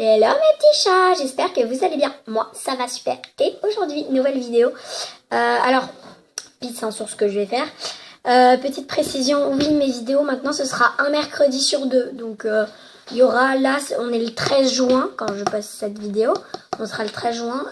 Hello mes petits chats, j'espère que vous allez bien. Moi, ça va super. Et aujourd'hui, nouvelle vidéo. Alors, pizza sur ce que je vais faire. Petite précision, oui, mes vidéos maintenant, ce sera un mercredi sur deux. Donc, il y aura là, on est le 13 juin quand je poste cette vidéo. On sera le 13 juin,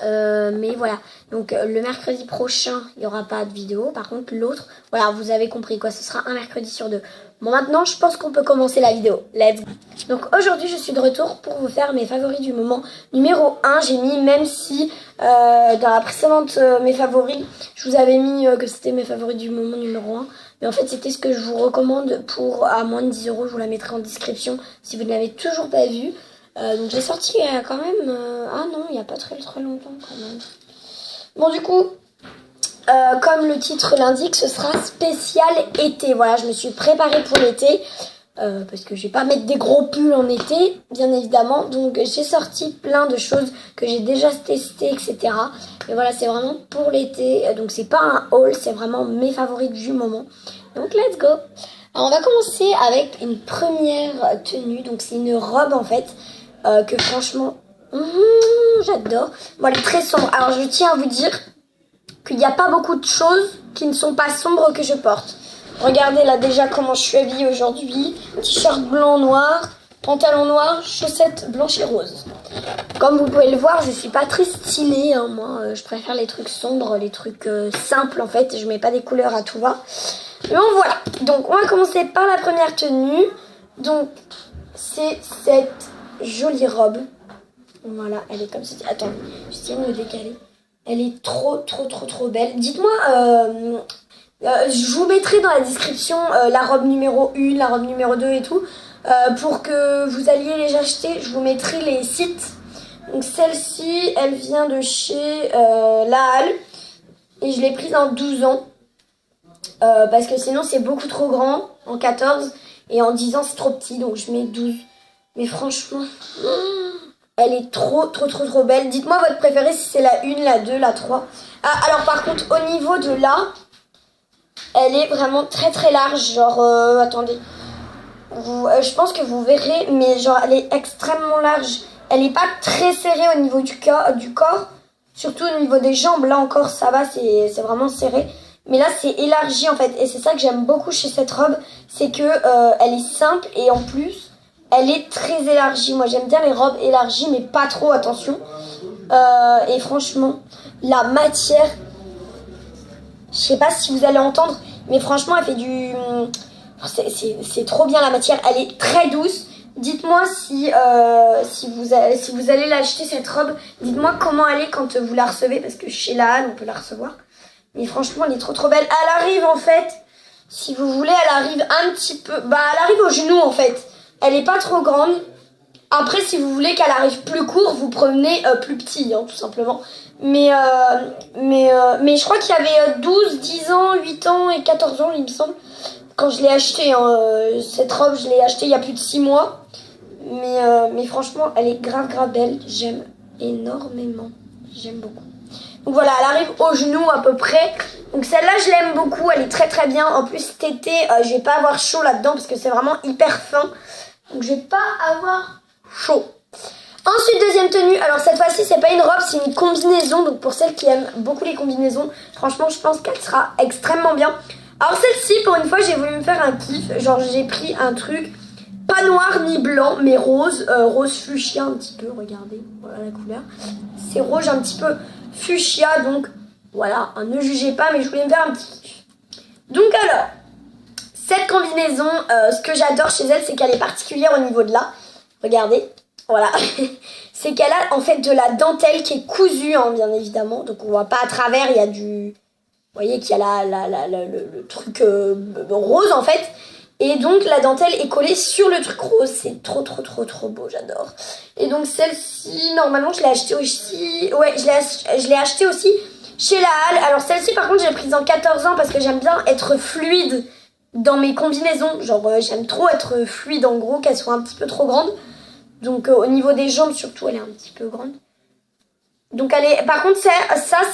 mais voilà. Donc, le mercredi prochain, il n'y aura pas de vidéo. Par contre, l'autre, voilà, vous avez compris quoi, ce sera un mercredi sur deux. Bon, maintenant, je pense qu'on peut commencer la vidéo. Let's go. Donc, aujourd'hui, je suis de retour pour vous faire mes favoris du moment. Numéro 1, j'ai mis, même si dans la précédente, mes favoris, je vous avais mis que c'était mes favoris du moment numéro 1. Mais en fait, c'était ce que je vous recommande pour à moins de 10 €. Je vous la mettrai en description si vous ne l'avez toujours pas vu. Donc, j'ai sorti quand même... ah non, il n'y a pas très longtemps quand même. Bon, du coup... comme le titre l'indique, ce sera spécial été. Voilà, je me suis préparée pour l'été. Parce que je vais pas mettre des gros pulls en été, bien évidemment. Donc j'ai sorti plein de choses que j'ai déjà testées, etc. Mais voilà, c'est vraiment pour l'été. Donc c'est pas un haul, c'est vraiment mes favoris du moment. Donc let's go. Alors on va commencer avec une première tenue. Donc c'est une robe en fait, que franchement, j'adore. Bon, elle est très sombre. Alors je tiens à vous dire qu'il n'y a pas beaucoup de choses qui ne sont pas sombres que je porte. Regardez là déjà comment je suis habillée aujourd'hui. T-shirt blanc noir, pantalon noir, chaussettes blanches et roses. Comme vous pouvez le voir, je suis pas très stylée. Hein, moi, je préfère les trucs sombres, les trucs simples en fait. Je mets pas des couleurs à tout va. Mais bon voilà. Donc on va commencer par la première tenue. Donc c'est cette jolie robe. Voilà, elle est comme ceci. Attends, je de me décaler. Elle est trop belle. Dites-moi, je vous mettrai dans la description la robe numéro 1, la robe numéro 2 et tout. Pour que vous alliez les acheter, je vous mettrai les sites. Donc celle-ci, elle vient de chez La Halle. Et je l'ai prise en 12 ans. Parce que sinon c'est beaucoup trop grand en 14. Et en 10 ans c'est trop petit, donc je mets 12. Mais franchement... Elle est trop belle. Dites-moi votre préférée, si c'est la 1, la 2, la 3. Ah, alors par contre, au niveau de là, elle est vraiment très large. Genre, attendez. Je pense que vous verrez, mais genre, elle est extrêmement large. Elle n'est pas très serrée au niveau du corps. Surtout au niveau des jambes. Là encore, ça va, c'est vraiment serré. Mais là, c'est élargi en fait. Et c'est ça que j'aime beaucoup chez cette robe. C'est que elle est simple et en plus... Elle est très élargie. Moi, j'aime bien les robes élargies, mais pas trop, attention. Et franchement, la matière... Je sais pas si vous allez entendre, mais franchement, elle fait du... C'est trop bien, la matière. Elle est très douce. Dites-moi si vous allez l'acheter, cette robe. Dites-moi comment elle est quand vous la recevez, parce que chez La Halle, on peut la recevoir. Mais franchement, elle est trop belle. Elle arrive, en fait, si vous voulez, elle arrive un petit peu... Bah, elle arrive au genou, en fait. Elle est pas trop grande. Après, si vous voulez qu'elle arrive plus court, vous prenez plus petit, hein, tout simplement. Mais je crois qu'il y avait 12, 10 ans, 8 ans et 14 ans, il me semble. Quand je l'ai acheté, hein, cette robe, je l'ai achetée il y a plus de 6 mois. Mais franchement, elle est grave belle. J'aime énormément. J'aime beaucoup. Donc voilà, elle arrive au genou à peu près. Donc celle-là, je l'aime beaucoup. Elle est très bien. En plus, cet été, je vais pas avoir chaud là-dedans parce que c'est vraiment hyper fin. Donc je vais pas avoir chaud. Ensuite, deuxième tenue. Alors cette fois-ci, c'est pas une robe, c'est une combinaison. Donc pour celles qui aiment beaucoup les combinaisons, franchement, je pense qu'elle sera extrêmement bien. Alors celle-ci, pour une fois, j'ai voulu me faire un kiff. Genre j'ai pris un truc pas noir ni blanc, mais rose. Rose fuchsia un petit peu, regardez. Voilà la couleur. C'est rouge un petit peu fuchsia. Donc voilà, ne jugez pas, mais je voulais me faire un petit kiff. Donc alors... Cette combinaison, ce que j'adore chez elle, c'est qu'elle est particulière au niveau de là. Regardez, voilà. C'est qu'elle a en fait de la dentelle qui est cousue, hein, bien évidemment. Donc on voit pas à travers, il y a du... Vous voyez qu'il y a le truc rose en fait. Et donc la dentelle est collée sur le truc rose. C'est trop beau, j'adore. Et donc celle-ci, normalement je l'ai achetée aussi... Ouais, je l'ai achetée aussi chez La Halle. Alors celle-ci par contre, j'ai prise en 14 ans parce que j'aime bien être fluide dans mes combinaisons. Genre j'aime trop être fluide en gros, qu'elle soit un petit peu trop grande. Donc au niveau des jambes surtout, elle est un petit peu grande. Donc elle est... Par contre ça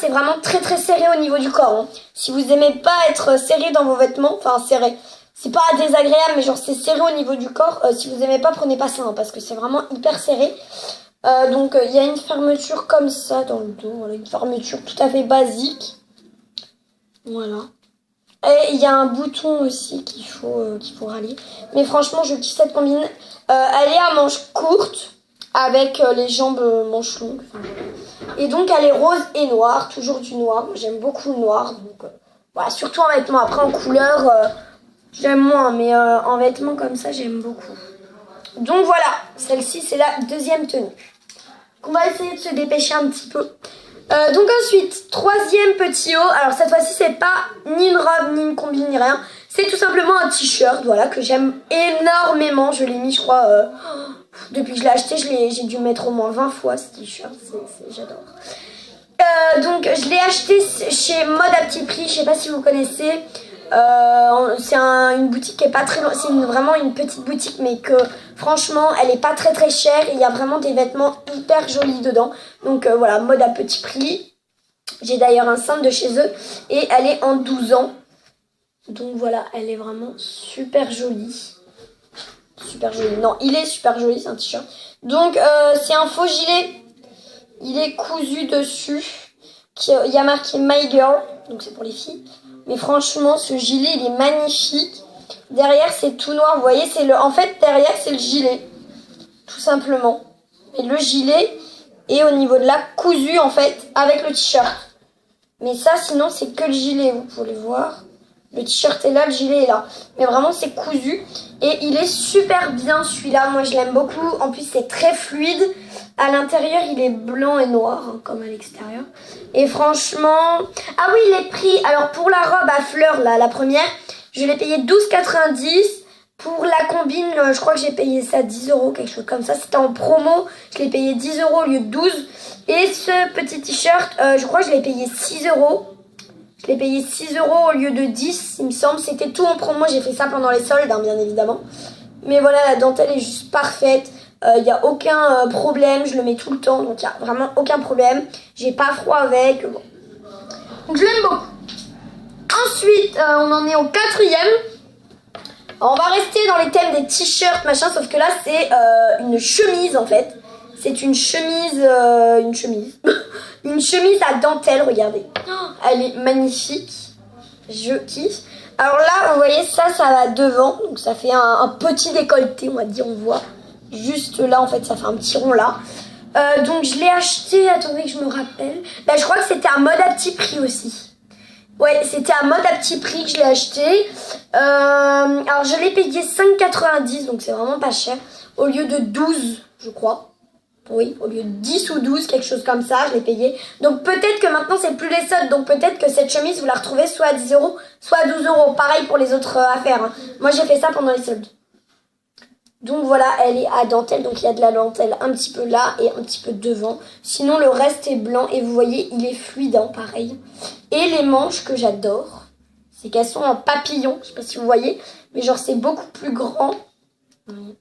c'est vraiment très serré au niveau du corps, hein. Si vous aimez pas être serré dans vos vêtements, enfin serré, c'est pas désagréable mais genre c'est serré au niveau du corps, si vous aimez pas, prenez pas ça, hein, parce que c'est vraiment hyper serré. Donc il y a une fermeture comme ça dans le dos. Voilà, une fermeture tout à fait basique. Voilà. Et il y a un bouton aussi qu'il faut rallier. Mais franchement, je kiffe cette combine. Elle est à manches courtes avec les jambes manches longues. Et donc elle est rose et noire, toujours du noir. J'aime beaucoup le noir. Donc voilà, surtout en vêtements. Après en couleur, j'aime moins. Mais en vêtements comme ça, j'aime beaucoup. Donc voilà, celle-ci c'est la deuxième tenue. On va essayer de se dépêcher un petit peu. Donc ensuite, troisième petit haut. Alors cette fois-ci, c'est pas ni une robe, ni une combine, ni rien. C'est tout simplement un t-shirt, voilà, que j'aime énormément. Je l'ai mis, je crois, depuis que je l'ai acheté, j'ai dû mettre au moins 20 fois ce t-shirt. J'adore. Donc je l'ai acheté chez Mode à petit prix. Je sais pas si vous connaissez. C'est une boutique qui est pas très loin. C'est vraiment une petite boutique, mais que franchement elle est pas très chère. Il y a vraiment des vêtements hyper jolis dedans. Donc voilà, Mode à petit prix. J'ai d'ailleurs un simple de chez eux et elle est en 12 ans. Donc voilà, elle est vraiment super jolie. Super jolie. Non, il est super joli, c'est un t-shirt. Donc c'est un faux gilet. Il est cousu dessus. Il y a marqué My Girl. Donc c'est pour les filles. Mais franchement, ce gilet, il est magnifique. Derrière, c'est tout noir. Vous voyez, en fait, derrière, c'est le gilet. Tout simplement. Et le gilet est au niveau de là, cousu, en fait, avec le t-shirt. Mais ça, sinon, c'est que le gilet. Vous pouvez voir. Le t-shirt est là, le gilet est là. Mais vraiment, c'est cousu. Et il est super bien, celui-là. Moi, je l'aime beaucoup. En plus, c'est très fluide. À l'intérieur, il est blanc et noir, hein, comme à l'extérieur. Et franchement... Ah oui, les prix. Alors, pour la robe à fleurs, là, la première, je l'ai payé 12,90 €. Pour la combine, je crois que j'ai payé ça 10 €, quelque chose comme ça. C'était en promo. Je l'ai payé 10 € au lieu de 12. Et ce petit t-shirt, je crois que je l'ai payé 6 €. Je l'ai payé 6 € au lieu de 10, il me semble. C'était tout en promo. J'ai fait ça pendant les soldes, hein, bien évidemment. Mais voilà, la dentelle est juste parfaite. Il n'y a aucun problème. Je le mets tout le temps. Donc, il n'y a vraiment aucun problème. J'ai pas froid avec. Bon. Donc, je l'aime beaucoup. Ensuite, on en est au quatrième. On va rester dans les thèmes des t-shirts, machin. Sauf que là, c'est une chemise, en fait. C'est une chemise... une chemise à dentelle, regardez. Elle est magnifique. Je kiffe. Alors là, vous voyez, ça va devant. Donc ça fait un petit décolleté, on va dire, on voit. Juste là, en fait, ça fait un petit rond là. Donc je l'ai acheté, attendez que je me rappelle. Bah, je crois que c'était à Mode à petit prix aussi. Ouais, c'était à Mode à petit prix que je l'ai acheté. Alors je l'ai payé 5,90 €, donc c'est vraiment pas cher. Au lieu de 12, je crois. Oui, au lieu de 10 ou 12, quelque chose comme ça, je l'ai payé. Donc peut-être que maintenant c'est plus les soldes. Donc peut-être que cette chemise, vous la retrouvez soit à 10 €, soit à 12 €. Pareil pour les autres affaires, hein. Moi j'ai fait ça pendant les soldes. Donc voilà, elle est à dentelle. Donc il y a de la dentelle un petit peu là et un petit peu devant. Sinon le reste est blanc. Et vous voyez, il est fluide, hein, pareil. Et les manches que j'adore, c'est qu'elles sont en papillon. Je sais pas si vous voyez. Mais genre c'est beaucoup plus grand. Vous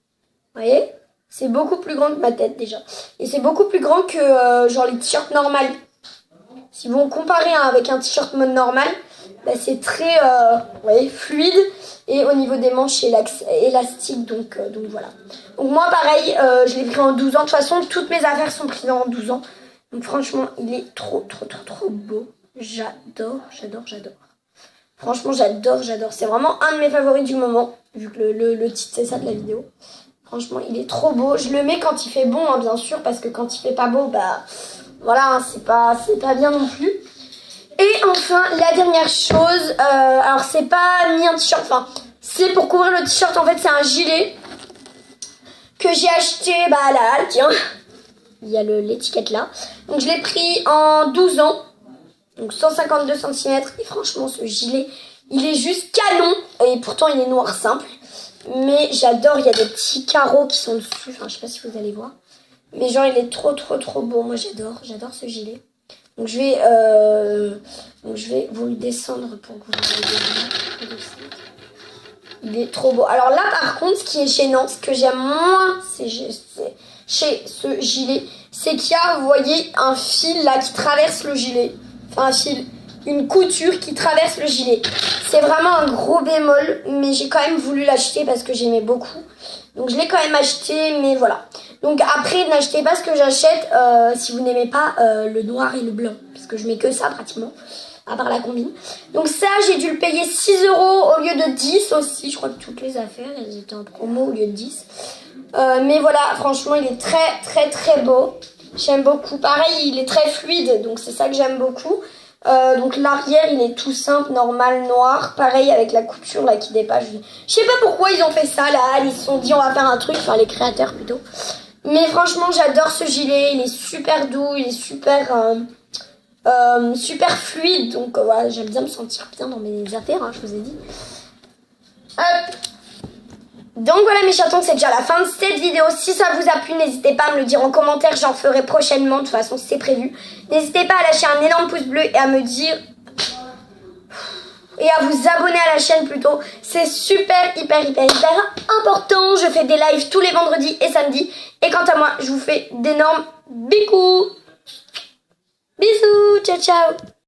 voyez ? C'est beaucoup plus grand que ma tête déjà. Et c'est beaucoup plus grand que genre les t-shirts normales. Si vous comparez avec un t-shirt mode normal, bah, c'est très vous voyez, fluide. Et au niveau des manches, c'est élastique. Donc voilà. Donc moi pareil, je l'ai pris en 12 ans. De toute façon, toutes mes affaires sont prises en 12 ans. Donc franchement, il est trop beau. J'adore. Franchement, j'adore. C'est vraiment un de mes favoris du moment. Vu que le titre, c'est ça de la vidéo. Franchement, il est trop beau. Je le mets quand il fait bon, hein, bien sûr, parce que quand il fait pas beau, bah voilà, hein, c'est pas bien non plus. Et enfin, la dernière chose, alors c'est pas ni un t-shirt, enfin, c'est pour couvrir le t-shirt, en fait, c'est un gilet que j'ai acheté, bah à la halle, tiens. Il y a l'étiquette là. Donc je l'ai pris en 12 ans, donc 152 cm. Et franchement, ce gilet, il est juste canon. Et pourtant, il est noir simple. Mais j'adore, il y a des petits carreaux qui sont dessus. Enfin, je sais pas si vous allez voir. Mais genre, il est trop beau. Moi, j'adore ce gilet. Donc, je vais vous le descendre pour que vous voyez. Il est trop beau. Alors là, par contre, ce qui est gênant, ce que j'aime moins, c'est chez ce gilet, c'est qu'il y a, vous voyez, un fil là qui traverse le gilet. Enfin, un fil. Une couture qui traverse le gilet. C'est vraiment un gros bémol, mais j'ai quand même voulu l'acheter parce que j'aimais beaucoup. Donc je l'ai quand même acheté, mais voilà. Donc après, n'achetez pas ce que j'achète si vous n'aimez pas le noir et le blanc. Parce que je mets que ça pratiquement, à part la combine. Donc ça, j'ai dû le payer 6 € au lieu de 10 aussi. Je crois que toutes les affaires, elles étaient en promo au lieu de 10. Mais voilà, franchement, il est très très très beau. J'aime beaucoup. Pareil, il est très fluide, donc c'est ça que j'aime beaucoup. Donc l'arrière, il est tout simple, normal, noir. Pareil avec la couture là qui dépasse. Je sais pas pourquoi ils ont fait ça là. Ils se sont dit on va faire un truc, enfin les créateurs plutôt. Mais franchement, j'adore ce gilet. Il est super doux, il est super super fluide. Donc voilà, j'aime bien me sentir bien dans mes affaires, hein, je vous ai dit. Hop. Donc voilà mes chatons, c'est déjà la fin de cette vidéo. Si ça vous a plu, n'hésitez pas à me le dire en commentaire, j'en ferai prochainement, de toute façon c'est prévu. N'hésitez pas à lâcher un énorme pouce bleu et à me dire... Et à vous abonner à la chaîne plutôt. C'est super, hyper important. Je fais des lives tous les vendredis et samedis. Et quant à moi, je vous fais d'énormes bisous. Bisous, ciao ciao.